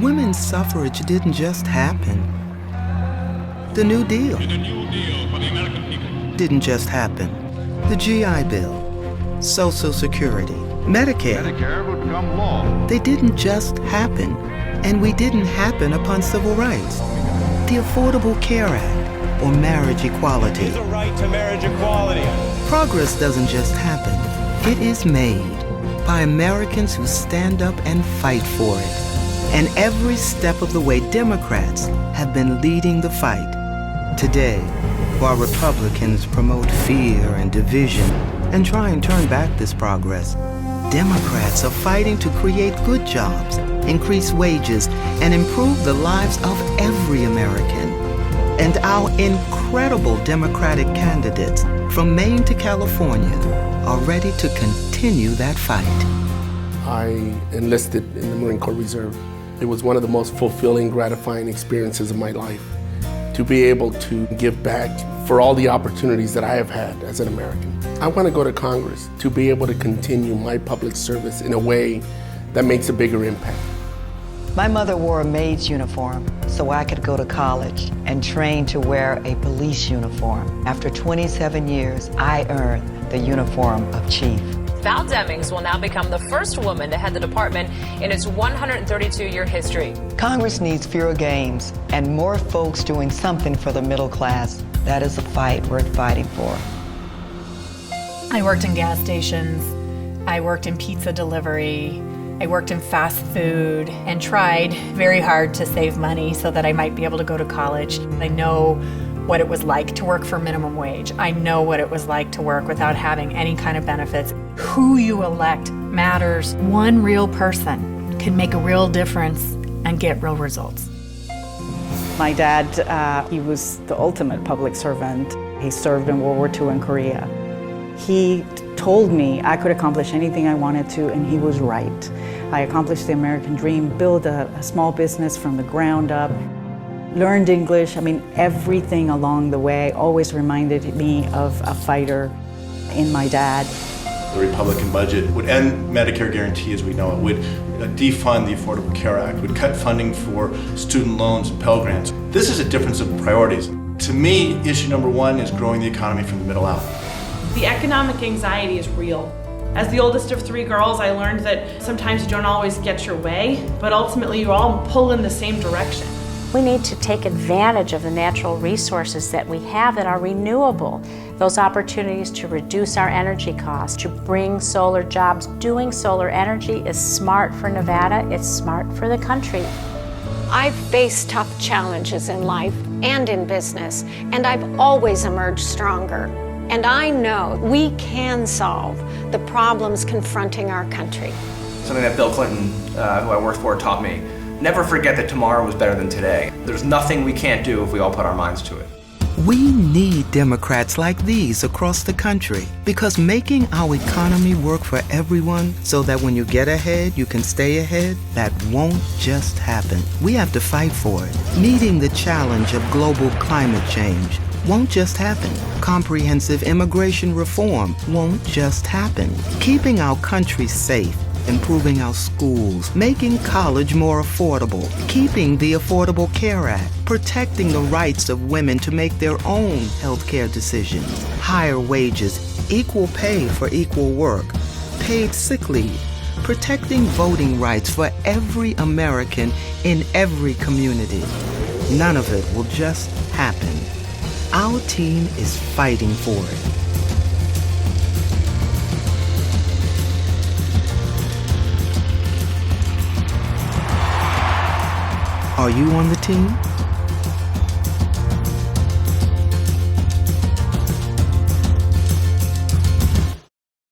Women's suffrage didn't just happen. The New Deal didn't just happen. The GI Bill, Social Security, Medicare would become law. they didn't just happen. And we didn't happen upon civil rights. The Affordable Care Act, or marriage equality. It's a right to marriage equality. Progress doesn't just happen. It is made by Americans who stand up and fight for it. And every step of the way, Democrats have been leading the fight. Today, while Republicans promote fear and division and try and turn back this progress, Democrats are fighting to create good jobs, increase wages, and improve the lives of every American. And our incredible Democratic candidates from Maine to California are ready to continue that fight. I enlisted in the Marine Corps Reserve. It was one of the most fulfilling, gratifying experiences of my life to be able to give back for all the opportunities that I have had as an American. I want to go to Congress to be able to continue my public service in a way that makes a bigger impact. My mother wore a maid's uniform so I could go to college and train to wear a police uniform. After 27 years, I earned the uniform of chief. Val Demings will now become the first woman to head the department in its 132-year history. Congress needs fewer games and more folks doing something for the middle class. That is a fight worth fighting for. I worked in gas stations, I worked in pizza delivery, I worked in fast food, and tried very hard to save money so that I might be able to go to college. I know what it was like to work for minimum wage. I know what it was like to work without having any kind of benefits. Who you elect matters. One real person can make a real difference and get real results. My dad, he was the ultimate public servant. He served in World War II in Korea. He told me I could accomplish anything I wanted to, and he was right. I accomplished the American dream, built a small business from the ground up, learned English. I mean, everything along the way always reminded me of a fighter in my dad. The Republican budget would end Medicare guarantee as we know it, would defund the Affordable Care Act, would cut funding for student loans and Pell Grants. This is a difference of priorities. To me, issue number one is growing the economy from the middle out. The economic anxiety is real. As the oldest of three girls, I learned that sometimes you don't always get your way, but ultimately you all pull in the same direction. We need to take advantage of the natural resources that we have that are renewable. Those opportunities to reduce our energy costs, to bring solar jobs. Doing solar energy is smart for Nevada, it's smart for the country. I've faced tough challenges in life and in business, and I've always emerged stronger. And I know we can solve the problems confronting our country. Something that Bill Clinton, who I worked for, taught me. Never forget that tomorrow was better than today. There's nothing we can't do if we all put our minds to it. We need Democrats like these across the country because making our economy work for everyone so that when you get ahead, you can stay ahead, that won't just happen. We have to fight for it. Meeting the challenge of global climate change won't just happen. Comprehensive immigration reform won't just happen. Keeping our country safe, improving our schools, making college more affordable, keeping the Affordable Care Act, protecting the rights of women to make their own health care decisions, higher wages, equal pay for equal work, paid sick leave, protecting voting rights for every American in every community. None of it will just happen. Our team is fighting for it. Are you on the team?